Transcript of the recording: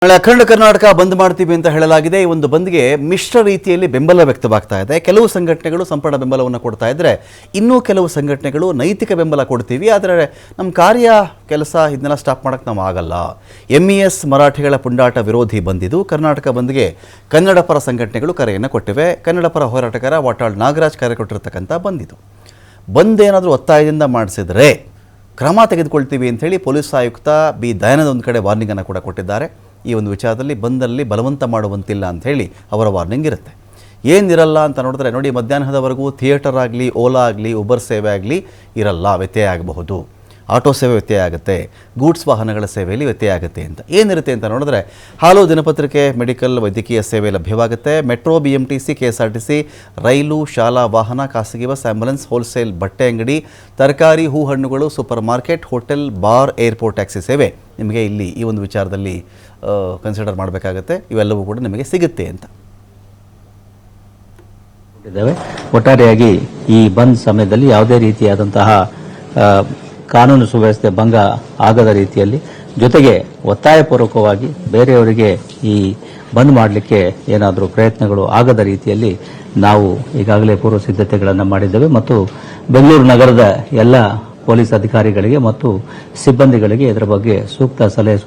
ನಾಳೆ ಅಖಂಡ ಕರ್ನಾಟಕ ಬಂದ್ ಮಾಡ್ತೀವಿ ಅಂತ ಹೇಳಲಾಗಿದೆ. ಈ ಒಂದು ಬಂದ್ಗೆ ಮಿಶ್ರ ರೀತಿಯಲ್ಲಿ ಬೆಂಬಲ ವ್ಯಕ್ತವಾಗ್ತಾ ಇದೆ. ಕೆಲವು ಸಂಘಟನೆಗಳು ಸಂಪೂರ್ಣ ಬೆಂಬಲವನ್ನು ಕೊಡ್ತಾ ಇದ್ರೆ, ಇನ್ನೂ ಕೆಲವು ಸಂಘಟನೆಗಳು ನೈತಿಕ ಬೆಂಬಲ ಕೊಡ್ತೀವಿ, ಆದರೆ ನಮ್ಮ ಕಾರ್ಯ ಕೆಲಸ ಇದನ್ನೆಲ್ಲ ಸ್ಟಾಪ್ ಮಾಡೋಕ್ಕೆ ನಾವು ಆಗಲ್ಲ. MES ಮರಾಠಿಗಳ ಪುಂಡಾಟ ವಿರೋಧಿ ಬಂದಿದ್ದು. ಕರ್ನಾಟಕ ಬಂದ್ಗೆ ಕನ್ನಡ ಪರ ಸಂಘಟನೆಗಳು ಕರೆಯನ್ನು ಕೊಟ್ಟಿವೆ. ಕನ್ನಡ ಪರ ಹೋರಾಟಗಾರ ವಾಟಾಳ್ ನಾಗರಾಜ್ ಕರೆ ಕೊಟ್ಟಿರ್ತಕ್ಕಂಥ ಬಂದಿದ್ದು. ಬಂದ್ ಏನಾದರೂ ಒತ್ತಾಯದಿಂದ ಮಾಡಿಸಿದ್ರೆ ಕ್ರಮ ತೆಗೆದುಕೊಳ್ತೀವಿ ಅಂಥೇಳಿ ಪೊಲೀಸ್ ಆಯುಕ್ತ ಬಿ ದಯಾನಂದ್ ಒಂದು ಕಡೆ ವಾರ್ನಿಂಗನ್ನು ಕೂಡ ಕೊಟ್ಟಿದ್ದಾರೆ. ಈ ಒಂದು ವಿಚಾರದಲ್ಲಿ ಬಂದಲ್ಲಿ ಬಲವಂತ ಮಾಡುವಂತಿಲ್ಲ ಅಂಥೇಳಿ ಅವರ ವಾರ್ನಿಂಗ್ ಇರುತ್ತೆ. ಏನಿರಲ್ಲ ಅಂತ ನೋಡಿದ್ರೆ ನೋಡಿ, ಮಧ್ಯಾಹ್ನದವರೆಗೂ ಥಿಯೇಟರ್ ಆಗಲಿ, ಓಲಾ ಆಗಲಿ, ಉಬರ್ ಸೇವೆ ಆಗಲಿ ಇರಲ್ಲ, ವ್ಯತ್ಯಯ ಆಗಬಹುದು. ಆಟೋ ಸೇವೆ ವ್ಯತ್ಯಯ ಆಗುತ್ತೆ, ಗೂಡ್ಸ್ ವಾಹನಗಳ ಸೇವೆಯಲ್ಲಿ ವ್ಯತ್ಯಯ ಆಗುತ್ತೆ. ಅಂತ ಏನಿರುತ್ತೆ ಅಂತ ನೋಡಿದ್ರೆ, ಹಾಲು, ದಿನಪತ್ರಿಕೆ, ಮೆಡಿಕಲ್, ವೈದ್ಯಕೀಯ ಸೇವೆ ಲಭ್ಯವಾಗುತ್ತೆ. ಮೆಟ್ರೋ, BMTC, KSRTC, ರೈಲು, ಶಾಲಾ ವಾಹನ, ಖಾಸಗಿ ಬಸ್, ಆಂಬ್ಯುಲೆನ್ಸ್, ಹೋಲ್ಸೇಲ್ ಬಟ್ಟೆ ಅಂಗಡಿ, ತರಕಾರಿ, ಹೂ ಹಣ್ಣುಗಳು, super market, hotel, bar, airport taxi ಸೇವೆ ನಿಮಗೆ ಇಲ್ಲಿ ಈ ಒಂದು ವಿಚಾರದಲ್ಲಿ ಕನ್ಸಿಡರ್ ಮಾಡಬೇಕಾಗತ್ತೆ. ಇವೆಲ್ಲವೂ ಕೂಡ ನಿಮಗೆ ಸಿಗುತ್ತೆ ಅಂತ. ಒಟ್ಟಾರೆಯಾಗಿ ಈ ಬಂದ್ ಸಮಯದಲ್ಲಿ ಯಾವುದೇ ರೀತಿಯಾದಂತಹ ಕಾನೂನು ಸುವ್ಯವಸ್ಥೆ ಭಂಗ ಆಗದ ರೀತಿಯಲ್ಲಿ, ಜೊತೆಗೆ ಒತ್ತಾಯಪೂರ್ವಕವಾಗಿ ಬೇರೆಯವರಿಗೆ ಈ ಬಂದ್ ಮಾಡಲಿಕ್ಕೆ ಏನಾದರೂ ಪ್ರಯತ್ನಗಳು ಆಗದ ರೀತಿಯಲ್ಲಿ ನಾವು ಈಗಾಗಲೇ ಪೂರ್ವ ಸಿದ್ಧತೆಗಳನ್ನು ಮಾಡಿದ್ದೇವೆ ಮತ್ತು ಬೆಂಗಳೂರು ನಗರದ ಎಲ್ಲ ಪೊಲೀಸ್ ಅಧಿಕಾರಿಗಳಿಗೆ ಮತ್ತು ಸಿಬ್ಬಂದಿಗಳಿಗೆ ಇದರ ಬಗ್ಗೆ ಸೂಕ್ತ ಸಲಹೆ